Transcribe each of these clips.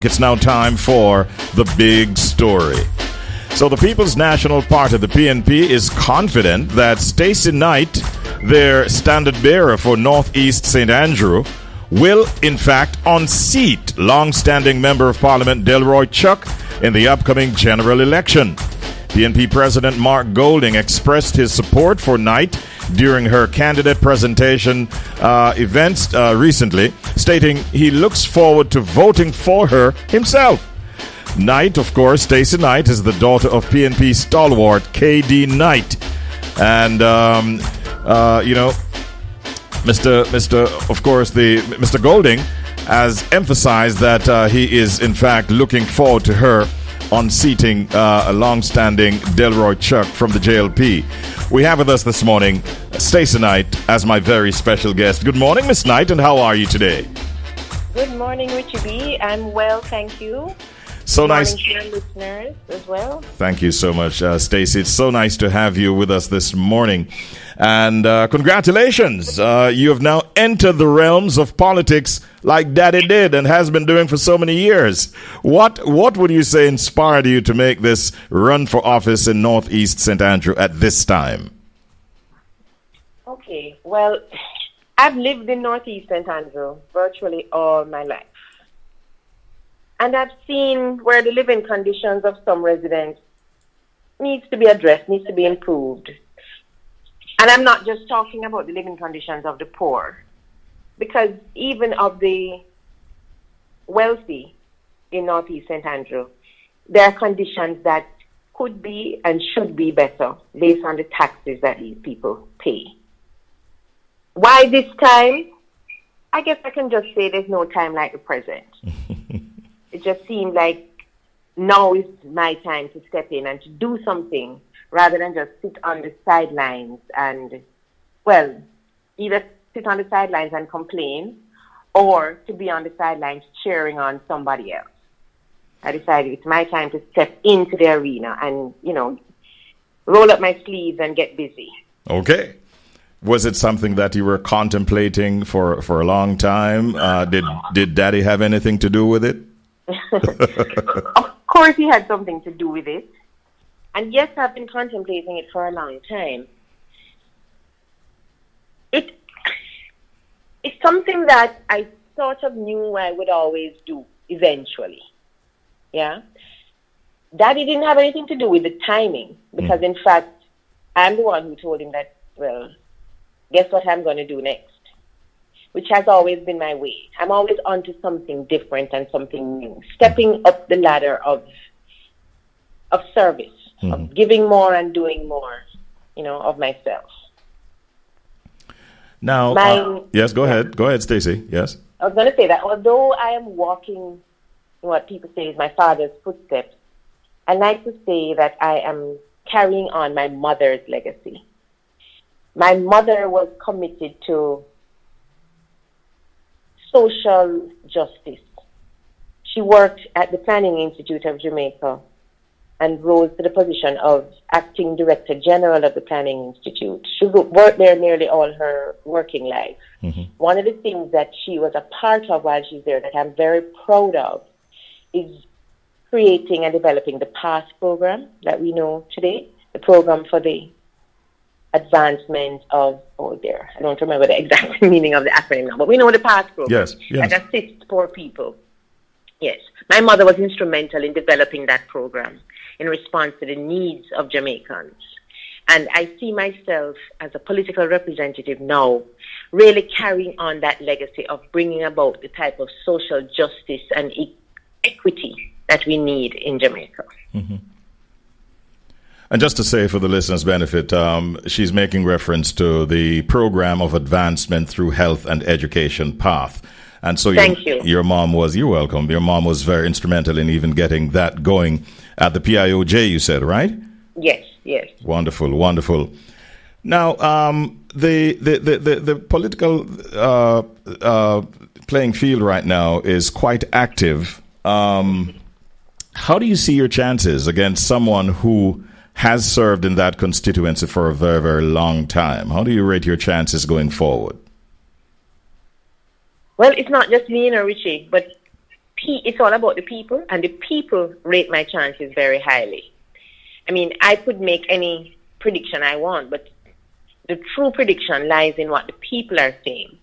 It's now time for the big story. So the People's National Party, the PNP, is confident that Stacey Knight, their standard bearer for Northeast St. Andrew, will in fact unseat long-standing Member of Parliament Delroy Chuck in the upcoming general election. PNP President Mark Golding expressed his support for Knight during her candidate presentation events recently, stating he looks forward to voting for her himself. Knight, of course, Stacey Knight, is the daughter of PNP stalwart K.D. Knight. And, Mr. Golding has emphasized that he is, in fact, looking forward to her unseating a long-standing Delroy Chuck from the JLP. We have with us this morning Stacey Knight as my very special guest. Good morning, Miss Knight, and how are you today? Good morning, Richie B. I'm well, thank you. So Good nice. morning to your listeners as well. Thank you so much, Stacey. It's so nice to have you with us this morning. And congratulations. You have now entered the realms of politics like Daddy did and has been doing for so many years. What would you say inspired you to make this run for office in Northeast St. Andrew at this time? Okay, well, I've lived in Northeast St. Andrew virtually all my life. And I've seen where the living conditions of some residents needs to be addressed, needs to be improved. And I'm not just talking about the living conditions of the poor, because even of the wealthy in Northeast St. Andrew, there are conditions that could be and should be better based on the taxes that these people pay. Why this time? I guess I can just say there's no time like the present. It just seemed like now is my time to step in and to do something rather than just sit on the sidelines and, well, either sit on the sidelines and complain or to be on the sidelines cheering on somebody else. I decided it's my time to step into the arena and, roll up my sleeves and get busy. Okay. Was it something that you were contemplating for a long time? Did Daddy have anything to do with it? Of course he had something to do with it. And yes, I've been contemplating it for a long time. It's something that I sort of knew I would always do eventually. Yeah. Daddy didn't have anything to do with the timing because, in fact, I'm the one who told him that, well, guess what I'm going to do next? Which has always been my way. I'm always onto something different and something new, stepping up the ladder of service, of giving more and doing more, of myself. Now, yes, go ahead. Go ahead, Stacey. Yes. I was going to say that although I am walking in what people say is my father's footsteps, I like to say that I am carrying on my mother's legacy. My mother was committed to social justice. She worked at the Planning Institute of Jamaica and rose to the position of acting director general of the Planning Institute. She worked there nearly all her working life. One of the things that she was a part of while she's there that I'm very proud of is creating and developing the PASS program that we know today, the program for the advancement of, I don't remember the exact meaning of the acronym now, but we know the PASS program that assists poor people. Yes. My mother was instrumental in developing that program in response to the needs of Jamaicans. And I see myself as a political representative now really carrying on that legacy of bringing about the type of social justice and equity that we need in Jamaica. And just to say for the listeners' benefit, she's making reference to the program of advancement through health and education path. And so your mom was, you're welcome, your mom was very instrumental in even getting that going at the PIOJ, you said, right? Yes. Wonderful, wonderful. Now, the political playing field right now is quite active. How do you see your chances against someone who has served in that constituency for a very, very long time? How do you rate your chances going forward? Well, it's not just me, Richie, but it's all about the people, and the people rate my chances very highly. I mean, I could make any prediction I want, but the true prediction lies in what the people are saying.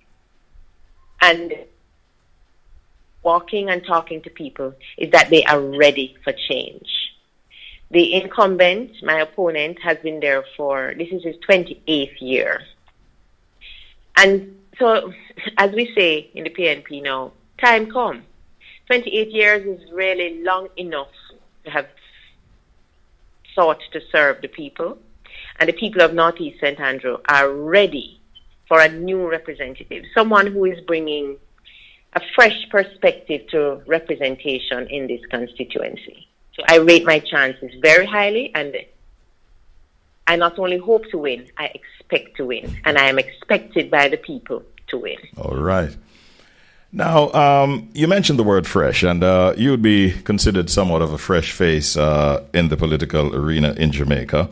And walking and talking to people is that they are ready for change. The incumbent, my opponent, has been there this is his 28th year. And so, as we say in the PNP now, time come. 28 years is really long enough to have sought to serve the people. And the people of Northeast St. Andrew are ready for a new representative, someone who is bringing a fresh perspective to representation in this constituency. So I rate my chances very highly, and I not only hope to win, I expect to win, and I am expected by the people to win. All right. Now, you mentioned the word fresh, and you would be considered somewhat of a fresh face in the political arena in Jamaica.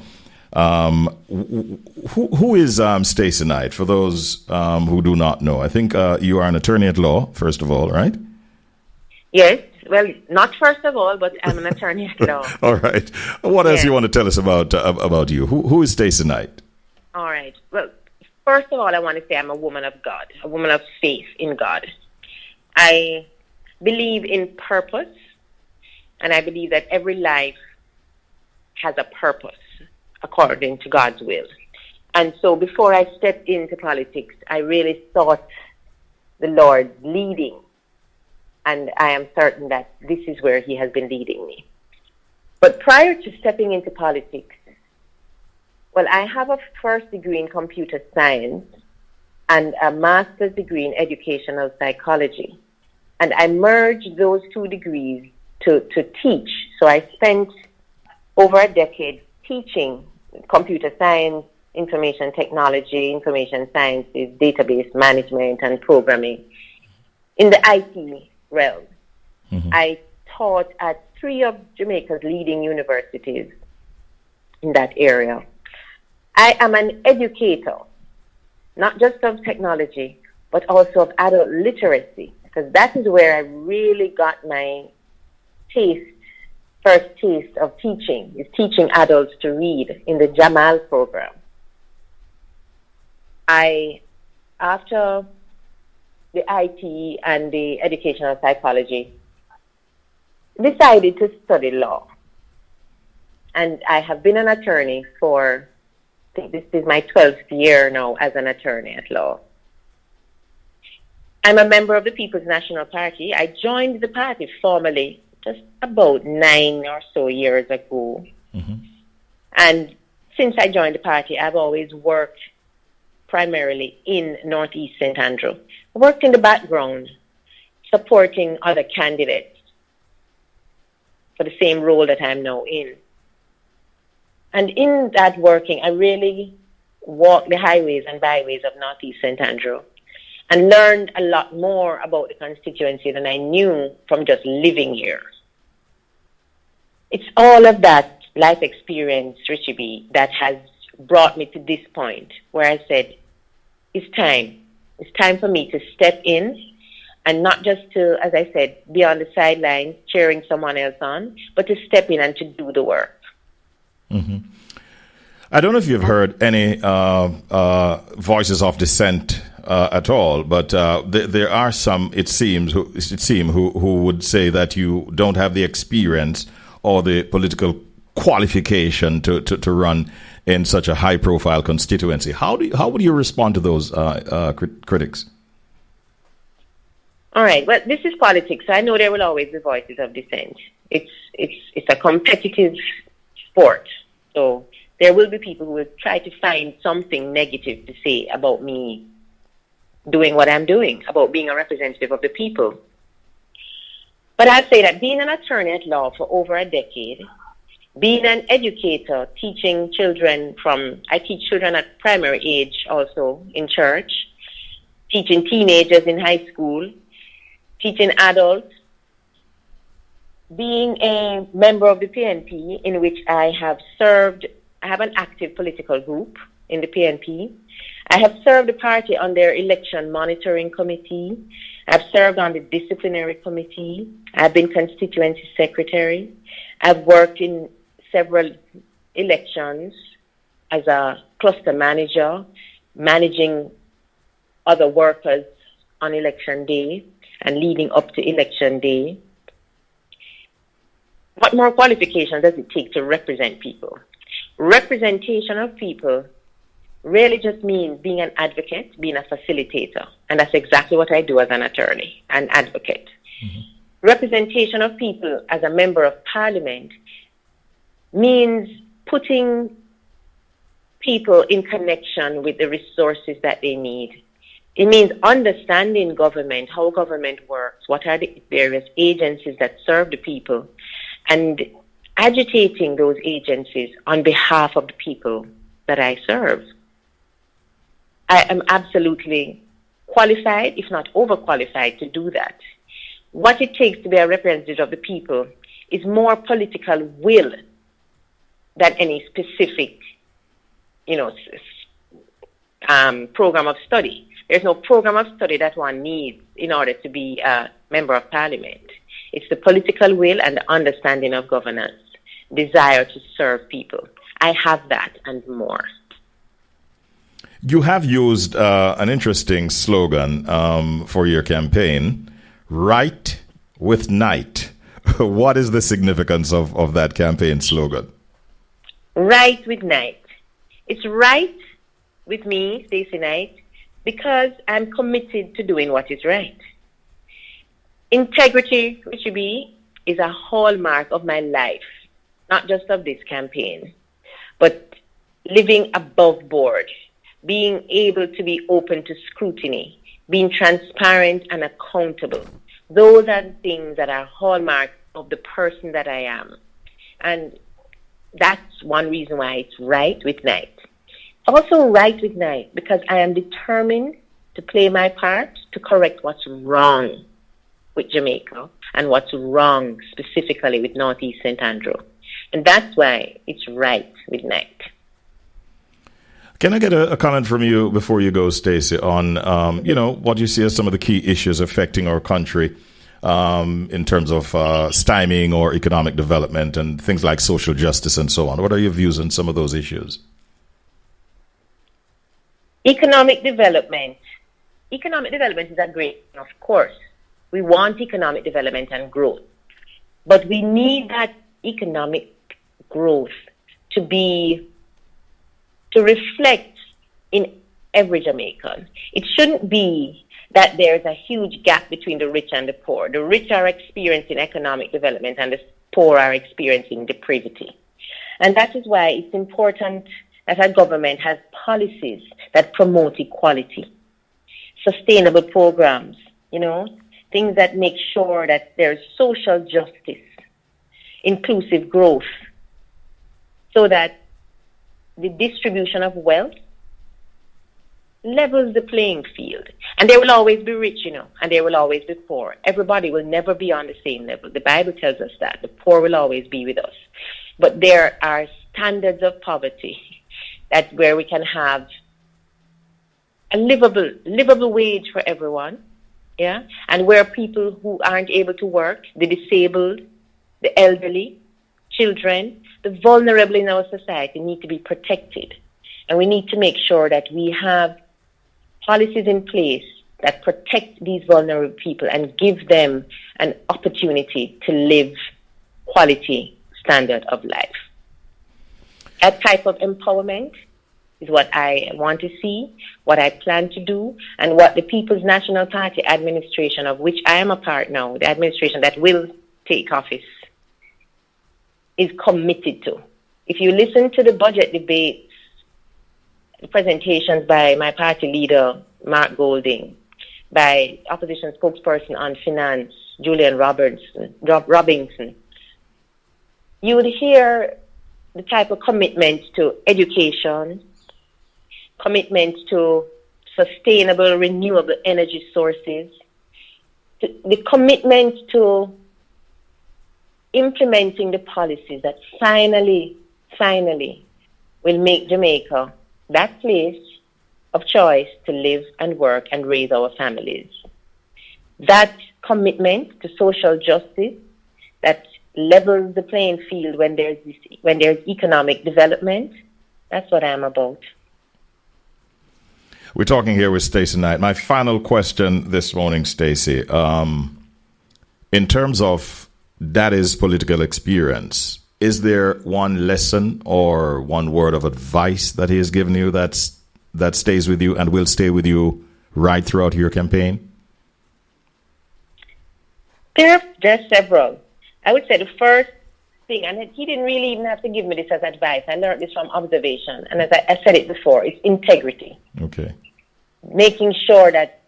Who is Stacey Knight, for those who do not know? I think you are an attorney at law, first of all, right? Yes. Well, not first of all, but I'm an attorney at law. All right. What else you want to tell us about you? Who is Stacey Knight? All right. Well, first of all, I want to say I'm a woman of God, a woman of faith in God. I believe in purpose, and I believe that every life has a purpose according to God's will. And so before I stepped into politics, I really sought the Lord's leading. And I am certain that this is where he has been leading me. But prior to stepping into politics, well, I have a first degree in computer science and a master's degree in educational psychology. And I merged those two degrees to teach. So I spent over a decade teaching computer science, information technology, information sciences, database management, and programming in the IT realm. Mm-hmm. I taught at 3 of Jamaica's leading universities in that area. I am an educator, not just of technology, but also of adult literacy, because that is where I really got my first taste of teaching, is teaching adults to read in the Jamal program. After the IT and the educational psychology, decided to study law. And I have been an attorney for, I think this is my 12th year now as an attorney at law. I'm a member of the People's National Party. I joined the party formally just about 9 or so years ago. Mm-hmm. And since I joined the party, I've always worked primarily in Northeast St. Andrew. I worked in the background, supporting other candidates for the same role that I'm now in. And in that working, I really walked the highways and byways of Northeast St. Andrew and learned a lot more about the constituency than I knew from just living here. It's all of that life experience, Richie B, that has brought me to this point where I said, it's time. It's time for me to step in and not just to, as I said, be on the sidelines cheering someone else on, but to step in and to do the work. Mm-hmm. I don't know if you've heard any voices of dissent at all, but there are some, it seems, who would say that you don't have the experience or the political qualification to run in such a high-profile constituency. How would you respond to those critics? All right. Well, this is politics. I know there will always be voices of dissent. It's a competitive sport, so there will be people who will try to find something negative to say about me doing what I'm doing, about being a representative of the people. But I'd say that being an attorney at law for over a decade, being an educator, teaching children I teach children at primary age also in church, teaching teenagers in high school, teaching adults, being a member of the PNP in which I have an active political group in the PNP. I have served the party on their election monitoring committee. I've served on the disciplinary committee. I've been constituency secretary. I've worked in several elections as a cluster manager, managing other workers on election day and leading up to election day. What more qualifications does it take to represent people? Representation of people really just means being an advocate, being a facilitator. And that's exactly what I do as an attorney, an advocate. Mm-hmm. Representation of people as a member of parliament means putting people in connection with the resources that they need. It means understanding government, how government works, what are the various agencies that serve the people, and agitating those agencies on behalf of the people that I serve. I am absolutely qualified, if not overqualified, to do that. What it takes to be a representative of the people is more political will than any specific, program of study. There's no program of study that one needs in order to be a member of parliament. It's the political will and the understanding of governance, desire to serve people. I have that and more. You have used an interesting slogan for your campaign, Right with Knight. What is the significance of that campaign slogan? Right with Knight. It's right with me, Stacey Knight, because I'm committed to doing what is right. Integrity, Richie B, is a hallmark of my life, not just of this campaign, but living above board, being able to be open to scrutiny, being transparent and accountable. Those are the things that are hallmarks of the person that I am. And that's one reason why it's right with Knight. Also right with Knight because I am determined to play my part to correct what's wrong with Jamaica and what's wrong specifically with Northeast St. Andrew. And that's why it's right with Knight. Can I get a comment from you before you go, Stacey, on what you see as some of the key issues affecting our country in terms of stymieing or economic development and things like social justice and so on? What are your views on some of those issues? Economic development. Economic development is a great thing, of course. We want economic development and growth. But we need that economic growth to reflect in every Jamaican. It shouldn't be that there's a huge gap between the rich and the poor. The rich are experiencing economic development and the poor are experiencing depravity. And that is why it's important that our government has policies that promote equality, sustainable programs, things that make sure that there's social justice, inclusive growth, so that the distribution of wealth levels the playing field. And there will always be rich, and there will always be poor. Everybody will never be on the same level. The Bible tells us that. The poor will always be with us. But there are standards of poverty where we can have a livable wage for everyone, yeah? And where people who aren't able to work, the disabled, the elderly, children, the vulnerable in our society need to be protected. And we need to make sure that we have policies in place that protect these vulnerable people and give them an opportunity to live quality standard of life. That type of empowerment is what I want to see, what I plan to do, and what the People's National Party administration, of which I am a part now, the administration that will take office, is committed to. If you listen to the budget debates, the presentations by my party leader, Mark Golding, by opposition spokesperson on finance, Julian Robinson, you would hear the type of commitment to education, commitment to sustainable, renewable energy sources, the commitment to implementing the policies that finally will make Jamaica that place of choice to live and work and raise our families. that commitment to social justice that levels the playing field when there's economic development, that's what I'm about. We're talking here with Stacey Knight. My final question this morning, Stacey, in terms of Daddy's political experience, is there one lesson or one word of advice that he has given you that stays with you and will stay with you right throughout your campaign? There are several. I would say the first thing, and he didn't really even have to give me this as advice. I learned this from observation. And as I said it before, it's integrity. Okay. Making sure that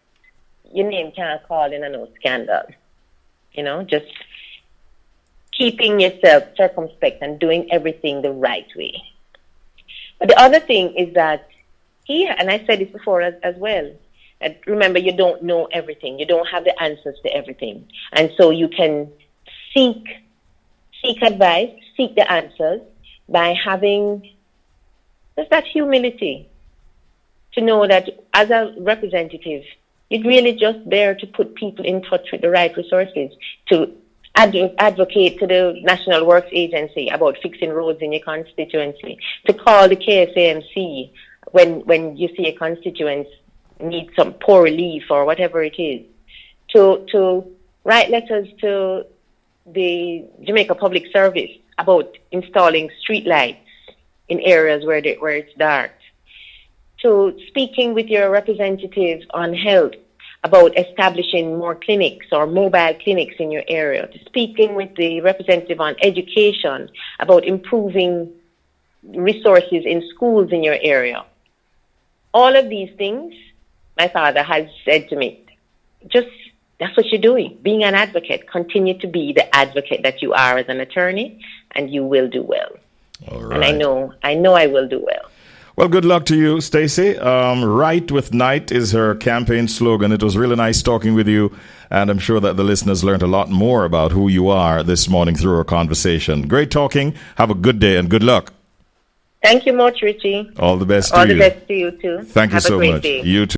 your name can't call in a no scandal. Just keeping yourself circumspect and doing everything the right way. But the other thing is that and I said this before as well, that remember, you don't know everything. You don't have the answers to everything. And so you can seek advice, seek the answers by having just that humility to know that as a representative, you're really just there to put people in touch with the right resources, to advocate to the National Works Agency about fixing roads in your constituency, to call the KSAMC when you see a constituent need some poor relief or whatever it is, to write letters to the Jamaica Public Service about installing street lights in areas where it's dark, to speaking with your representatives on health about establishing more clinics or mobile clinics in your area, to speaking with the representative on education about improving resources in schools in your area. All of these things, my father has said to me, that's what you're doing. Being an advocate, continue to be the advocate that you are as an attorney, and you will do well. All right. And I know I will do well. Well, good luck to you, Stacey. Right with Knight is her campaign slogan. It was really nice talking with you, and I'm sure that the listeners learned a lot more about who you are this morning through our conversation. Great talking. Have a good day and good luck. Thank you much, Richie. All the best to you. All the best to you, too. Thank you so much. Day. You too.